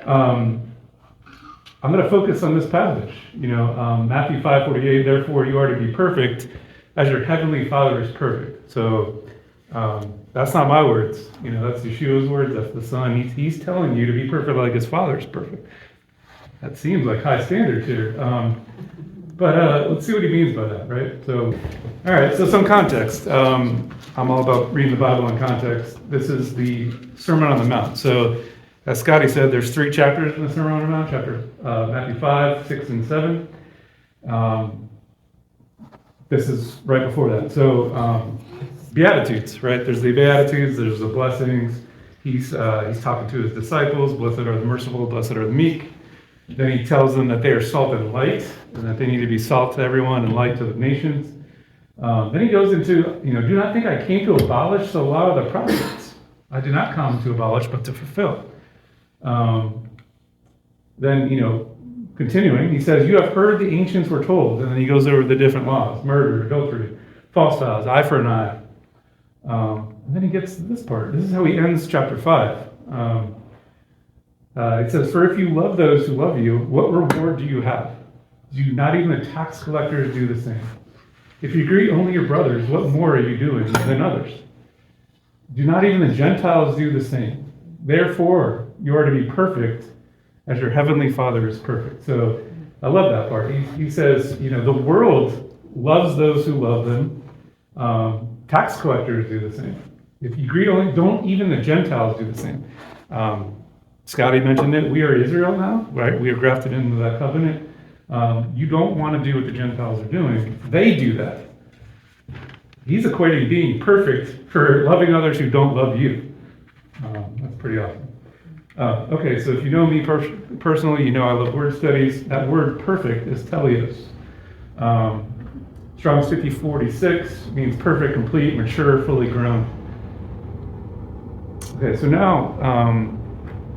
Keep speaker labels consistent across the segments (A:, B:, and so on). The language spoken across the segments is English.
A: I'm going to focus on this passage. Matthew 5:48. Therefore, you are to be perfect, as your heavenly Father is perfect. So that's not my words. That's Yeshua's words. That's the Son. He's telling you to be perfect, like his Father is perfect. That seems like high standards here. But let's see what he means by that, right? So, all right, so some context. I'm all about reading the Bible in context. This is the Sermon on the Mount. So, as Scotty said, there's 3 chapters in the Sermon on the Mount, Matthew 5, 6, and 7. This is right before that. So, Beatitudes, right? There's the Beatitudes, there's the blessings. He's talking to his disciples. Blessed are the merciful, blessed are the meek. Then he tells them that they are salt and light, and that they need to be salt to everyone and light to the nations. Then he goes into, do not think I came to abolish the law of the prophets. I did not come to abolish, but to fulfill. Then, continuing, he says, you have heard the ancients were told, and then he goes over the different laws: murder, adultery, false vows, eye for an eye. And then he gets to this part. This is how he ends chapter 5. It says, for if you love those who love you, what reward do you have? Do not even the tax collectors do the same? If you greet only your brothers, what more are you doing than others? Do not even the Gentiles do the same? Therefore, you are to be perfect as your heavenly Father is perfect. So I love that part. He says, the world loves those who love them. Tax collectors do the same. If you greet only, don't even the Gentiles do the same. Scotty mentioned it. We are Israel now, right? We are grafted into that covenant. You don't want to do what the Gentiles are doing. They do that. He's equating being perfect for loving others who don't love you. That's pretty awesome. Okay, so if you know me personally, I love word studies. That word perfect is teleos. Strong's 5046 means perfect, complete, mature, fully grown. Okay, so now,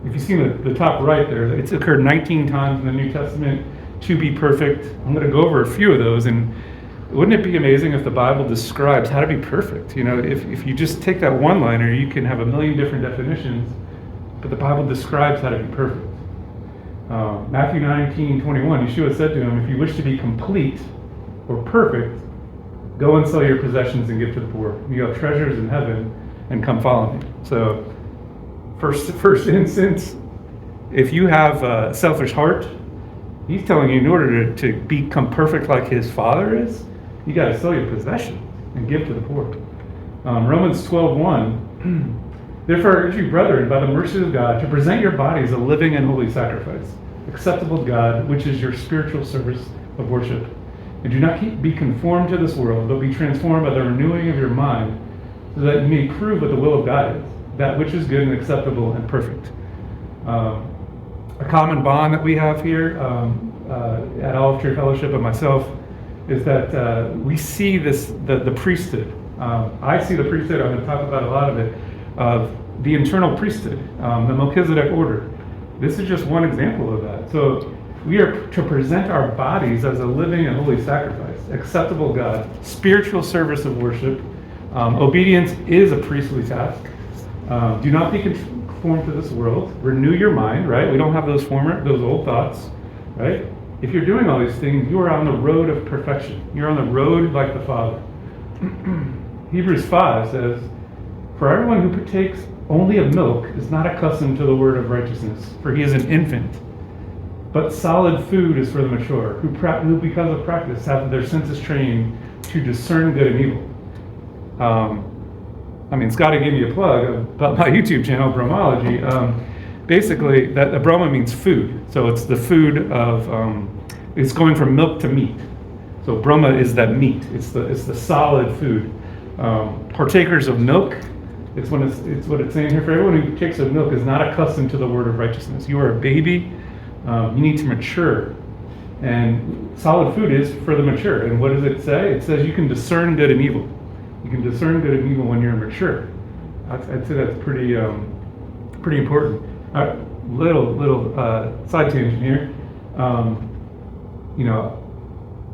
A: if you see the top right there, it's occurred 19 times in the New Testament, to be perfect. I'm going to go over a few of those, and wouldn't it be amazing if the Bible describes how to be perfect? If you just take that one-liner, you can have a million different definitions, but the Bible describes how to be perfect. Matthew 19:21, Yeshua said to him, if you wish to be complete or perfect, go and sell your possessions and give to the poor. You have treasures in heaven, and come follow me. So, First instance, if you have a selfish heart, he's telling you in order to become perfect like his Father is, you got to sell your possessions and give to the poor. Romans 12:1, therefore I urge you, brethren, by the mercy of God, to present your bodies a living and holy sacrifice, acceptable to God, which is your spiritual service of worship. And do not be conformed to this world, but be transformed by the renewing of your mind, so that you may prove what the will of God is, that which is good and acceptable and perfect. A common bond that we have here at Olive Tree Fellowship and myself is that we see the priesthood. I see the priesthood, I'm going to talk about a lot of it, of the internal priesthood, the Melchizedek order. This is just one example of that. So we are to present our bodies as a living and holy sacrifice, acceptable to God, spiritual service of worship. Obedience is a priestly task. Do not be conformed to this world. Renew your mind, right? We don't have those old thoughts, right? If you're doing all these things, you are on the road of perfection. You're on the road like the Father. Hebrews 5 says, for everyone who partakes only of milk is not accustomed to the word of righteousness, for he is an infant. But solid food is for the mature, who because of practice have their senses trained to discern good and evil. Scotty gave me a plug about my YouTube channel, Bromology. Basically, that Broma means food. So it's the food of, it's going from milk to meat. So Broma is that meat. It's the solid food. Partakers of milk, it's what it's saying here. For everyone who takes of milk is not accustomed to the word of righteousness. You are a baby. You need to mature. And solid food is for the mature. And what does it say? It says you can discern good and evil. You can discern good and evil when you're mature. I'd say that's pretty important. Little side tangent here.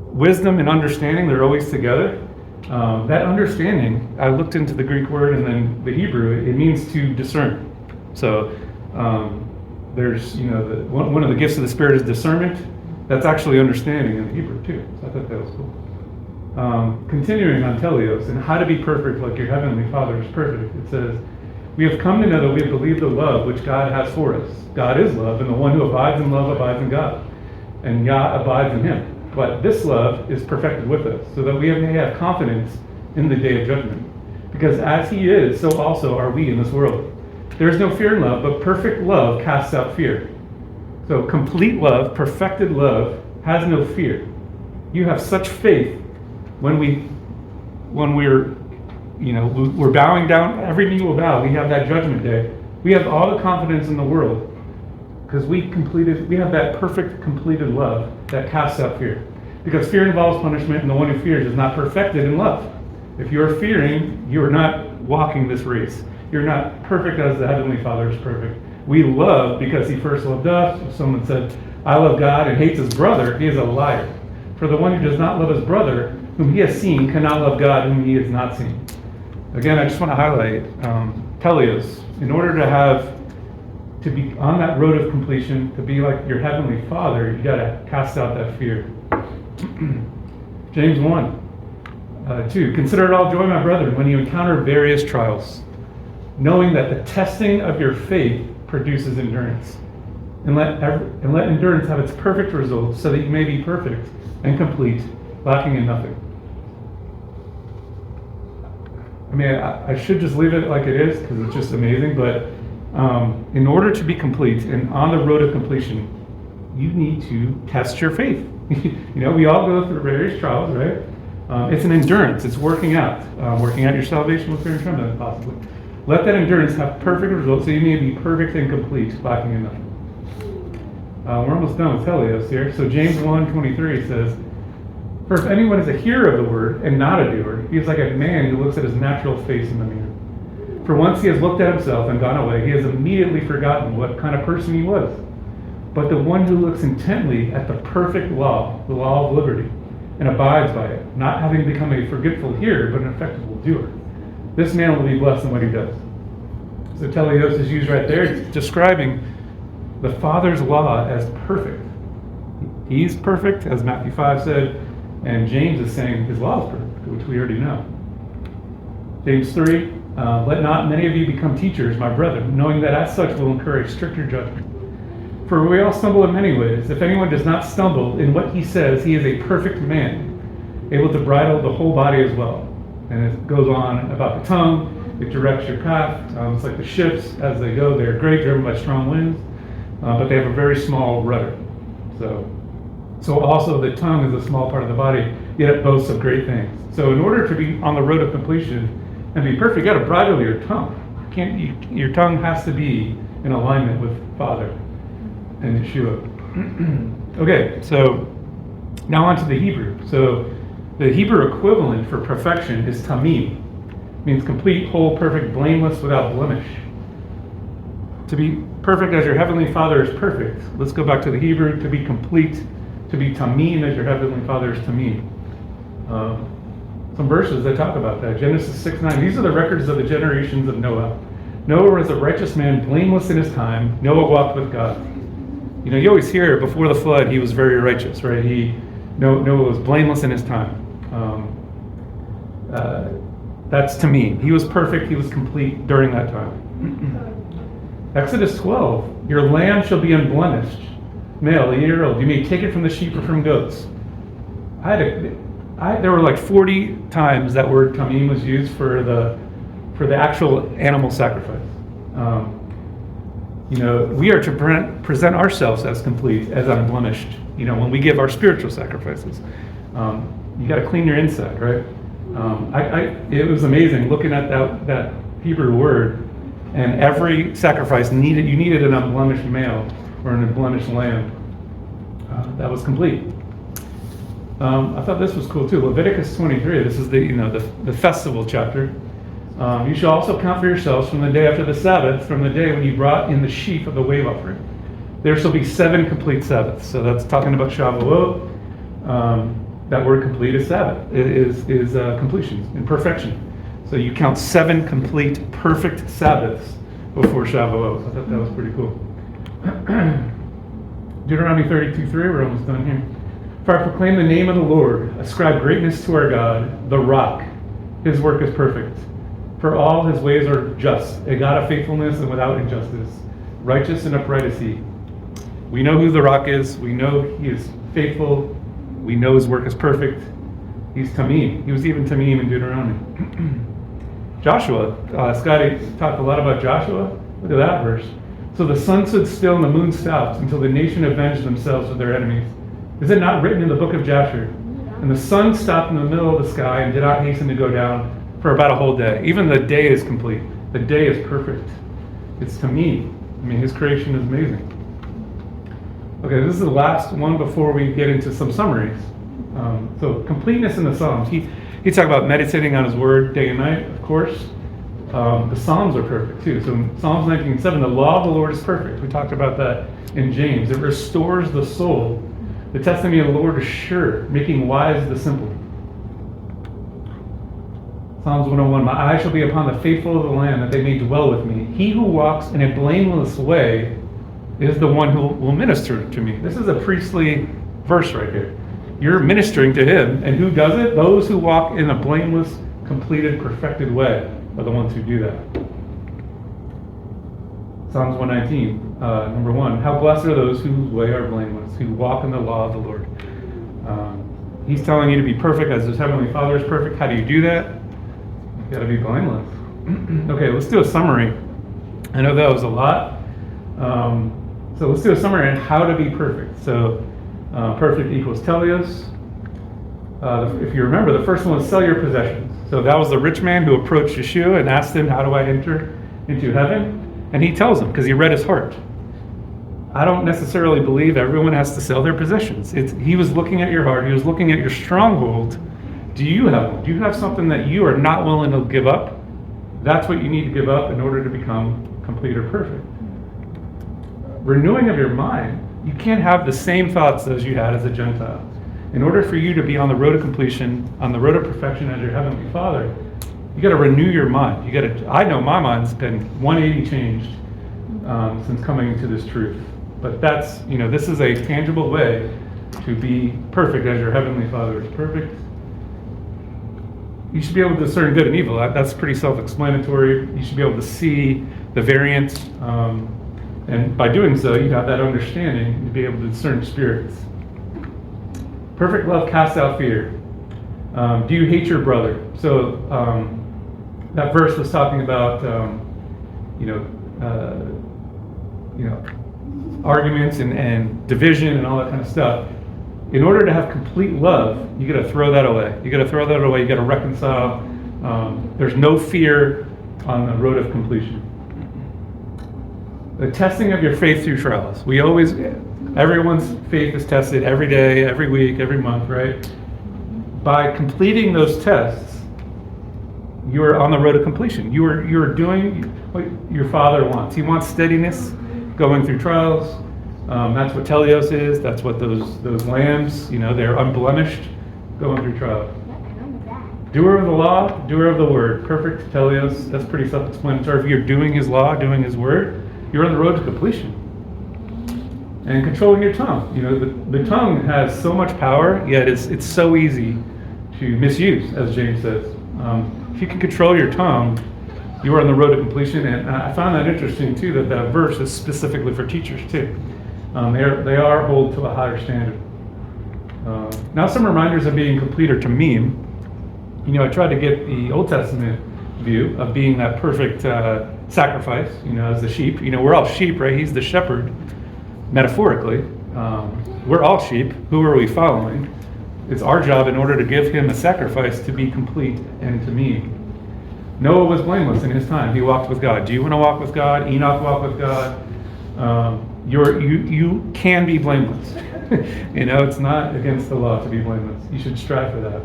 A: Wisdom and understanding, they're always together. That understanding, I looked into the Greek word and then the Hebrew, it means to discern. So There's, one of the gifts of the Spirit is discernment. That's actually understanding in Hebrew too. So I thought that was cool. Continuing on teleos and how to be perfect like your heavenly Father is perfect. It says, we have come to know that we have believed the love which God has for us. God is love, and the one who abides in love abides in God, and Yah abides in him. But this love is perfected with us, so that we may have confidence in the day of judgment. Because as he is, so also are we in this world. There is no fear in love, but perfect love casts out fear. So complete love, perfected love, has no fear. You have such faith when we're bowing down, every knee will bow. We have that judgment day. We have all the confidence in the world because we have that perfect completed love that casts out fear. Because fear involves punishment, and the one who fears is not perfected in love. If you're fearing, you are not walking this race. You're not perfect as the Heavenly Father is perfect. We love because he first loved us. If someone said, I love God and hates his brother, he is a liar. For the one who does not love his brother, whom he has seen, cannot love God whom he has not seen. Again, I just want to highlight teleos. In order to be on that road of completion, to be like your Heavenly Father, you got to cast out that fear. James 1:2. Consider it all joy, my brethren, when you encounter various trials, knowing that the testing of your faith produces endurance. And let endurance have its perfect result, so that you may be perfect and complete, lacking in nothing. I mean, I should just leave it like it is because it's just amazing, but in order to be complete and on the road of completion, you need to test your faith. We all go through various trials, right? It's an endurance. It's working out your salvation with fear and trembling, possibly. Let that endurance have perfect results, so you may be perfect and complete, lacking in nothing. We're almost done with teleos here. So James 1:23 says, for if anyone is a hearer of the word and not a doer, he is like a man who looks at his natural face in the mirror. For once he has looked at himself and gone away, he has immediately forgotten what kind of person he was. But the one who looks intently at the perfect law, the law of liberty, and abides by it, not having become a forgetful hearer, but an effective doer, this man will be blessed in what he does. So teleos is used right there. It's describing the Father's law as perfect. He's perfect, as Matthew 5 said, and James is saying his law is perfect, which we already know. James 3, let not many of you become teachers, my brethren, knowing that as such will encourage stricter judgment. For we all stumble in many ways. If anyone does not stumble in what he says, he is a perfect man, able to bridle the whole body as well. And it goes on about the tongue. It directs your path. It's like the ships as they go. They're great, driven by strong winds, but they have a very small rudder. So also the tongue is a small part of the body, yet it boasts of great things. So in order to be on the road of completion and be perfect, you got to bridle your tongue. Your tongue has to be in alignment with Father and Yeshua. Okay, so now on to the Hebrew. So the Hebrew equivalent for perfection is tamim. Means complete, whole, perfect, blameless, without blemish. To be perfect as your Heavenly Father is perfect. Let's go back to the Hebrew. To be complete, to be tamim as your Heavenly Father is tamim. Some verses that talk about that. Genesis 6:9. These are the records of the generations of Noah. Noah was a righteous man, blameless in his time. Noah walked with God. You always hear before the flood, he was very righteous, right? Noah was blameless in his time. That's to me. He was perfect. He was complete during that time. Exodus 12. Your lamb shall be unblemished, male, a year old. You may take it from the sheep or from goats. There were like 40 times that word tamim was used for the actual animal sacrifice. We are to present ourselves as complete, as unblemished. When we give our spiritual sacrifices, you got to clean your inside, right? It was amazing looking at that Hebrew word, and every sacrifice you needed an unblemished male or an unblemished lamb that was complete. I thought this was cool too. Leviticus 23. This is the festival chapter. You shall also count for yourselves from the day after the Sabbath, from the day when you brought in the sheaf of the wave offering. There shall be 7 complete Sabbaths. So that's talking about YHWH. That word complete is Sabbath. It is completion and perfection. So you count 7 complete, perfect Sabbaths before YHWH. I thought that was pretty cool. Deuteronomy 32:3, we're almost done here. For I proclaim the name of the Lord, ascribe greatness to our God, the rock. His work is perfect. For all his ways are just, a God of faithfulness and without injustice. Righteous and upright is he. We know who the rock is. We know he is faithful. We know his work is perfect. He's Tamim. He was even Tamim in Deuteronomy. Joshua, Scotty talked a lot about Joshua. Look at that verse. So the sun stood still and the moon stopped until the nation avenged themselves of their enemies. Is it not written in the book of Jasher? And the sun stopped in the middle of the sky and did not hasten to go down for about a whole day. Even the day is complete. The day is perfect. It's Tamim. I mean, his creation is amazing. Okay, this is the last one before we get into some summaries. So completeness in the Psalms. He talked about meditating on his word day and night, of course. The Psalms are perfect too. So in Psalms 19:7, the law of the Lord is perfect. We talked about that in James. It restores the soul. The testimony of the Lord is sure, making wise the simple. Psalms 101, my eyes shall be upon the faithful of the land, that they may dwell with me. He who walks in a blameless way is the one who will minister to me. This is a priestly verse right here. You're ministering to him, and who does it? Those who walk in a blameless, completed, perfected way are the ones who do that. Psalms 119, number 1. How blessed are those whose way are blameless, who walk in the law of the Lord. He's telling you to be perfect as his heavenly Father is perfect. How do you do that? You've got to be blameless. Okay, let's do a summary. I know that was a lot. So let's do a summary on how to be perfect. So perfect equals teleos. If you remember, the first one was sell your possessions. So that was the rich man who approached Yeshua and asked him, how do I enter into heaven? And he tells him, because he read his heart. I don't necessarily believe everyone has to sell their possessions. He was looking at your heart. He was looking at your stronghold. Do you have one? Do you have something that you are not willing to give up? That's what you need to give up in order to become complete or perfect. Renewing of your mind. You can't have the same thoughts as you had as a Gentile. In order for you to be on the road to completion, on the road to perfection as your heavenly Father, you got to renew your mind. I know my mind's been 180 changed since coming into this truth. But that's, this is a tangible way to be perfect as your heavenly Father is perfect. You should be able to discern good and evil. That's pretty self-explanatory. You should be able to see the variance. And by doing so, you have that understanding to be able to discern spirits. Perfect love casts out fear. Do you hate your brother? So that verse was talking about, arguments and division and all that kind of stuff. In order to have complete love, you got to throw that away. You got to throw that away. You got to reconcile. There's no fear on the road of completion. The testing of your faith through trials. Everyone's faith is tested every day, every week, every month, right? By completing those tests, you are on the road to completion. You are doing what your Father wants. He wants steadiness going through trials. That's what teleos is. That's what those lambs, they're unblemished going through trials. Doer of the law, doer of the word. Perfect teleos. That's pretty self-explanatory. If you're doing his law, doing his word, you're on the road to completion. And controlling your tongue. The tongue has so much power, yet it's so easy to misuse, as James says. If you can control your tongue, you are on the road to completion. And I found that interesting too, that verse is specifically for teachers too. They are held to a higher standard. Now some reminders of being complete or tamim. I tried to get the Old Testament view of being that perfect sacrifice, as the sheep. We're all sheep, right? He's the shepherd, metaphorically. We're all sheep. Who are we following? It's our job, in order to give him a sacrifice, to be complete and tamim. Noah was blameless in his time. He walked with God. Do you want to walk with God? Enoch walked with God. You can be blameless. It's not against the law to be blameless. You should strive for that.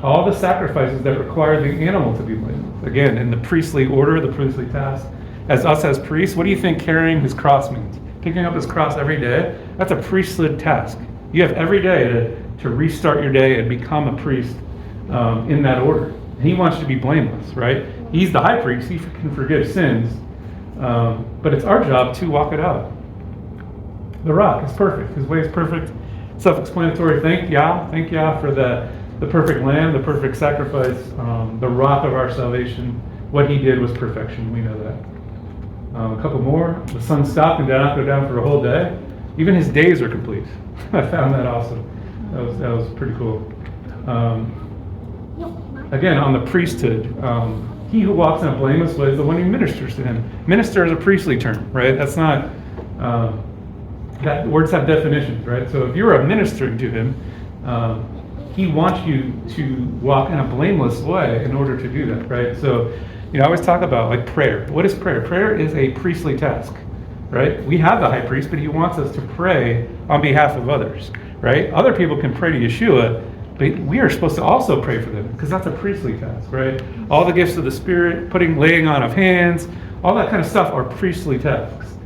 A: All the sacrifices that require the animal to be blameless. Again, in the priestly order, the priestly task. As priests, what do you think carrying his cross means? Picking up his cross every day? That's a priesthood task. You have every day to restart your day and become a priest in that order. He wants you to be blameless, right? He's the high priest. He can forgive sins. But it's our job to walk it out. The rock is perfect. His way is perfect. Self-explanatory. Thank Yah for the perfect lamb, the perfect sacrifice, the rock of our salvation. What he did was perfection. We know that. A couple more. The sun stopped and did not go down for a whole day. Even his days are complete. I found that also. That was pretty cool. Again, on the priesthood, he who walks in a blameless way is the one who ministers to him. Minister is a priestly term, right? That's not, that words have definitions, right? So if you're a ministering to him, he wants you to walk in a blameless way in order to do that, right? So, I always talk about like prayer. What is prayer? Prayer is a priestly task, right? We have the high priest, but he wants us to pray on behalf of others, right? Other people can pray to Yeshua, but we are supposed to also pray for them because that's a priestly task, right? All the gifts of the Spirit, laying on of hands, all that kind of stuff are priestly tasks.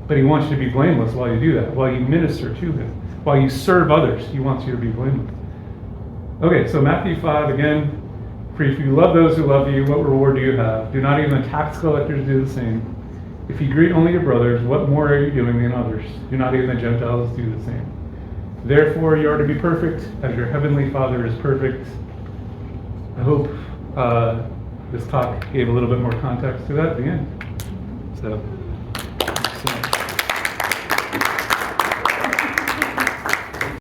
A: But he wants you to be blameless while you do that, while you minister to him, while you serve others. He wants you to be blameless. Okay, so Matthew 5 again. For if you love those who love you, what reward do you have? Do not even the tax collectors do the same? If you greet only your brothers, what more are you doing than others? Do not even the Gentiles do the same? Therefore, you are to be perfect as your heavenly Father is perfect. I hope this talk gave a little bit more context to that at the end. So.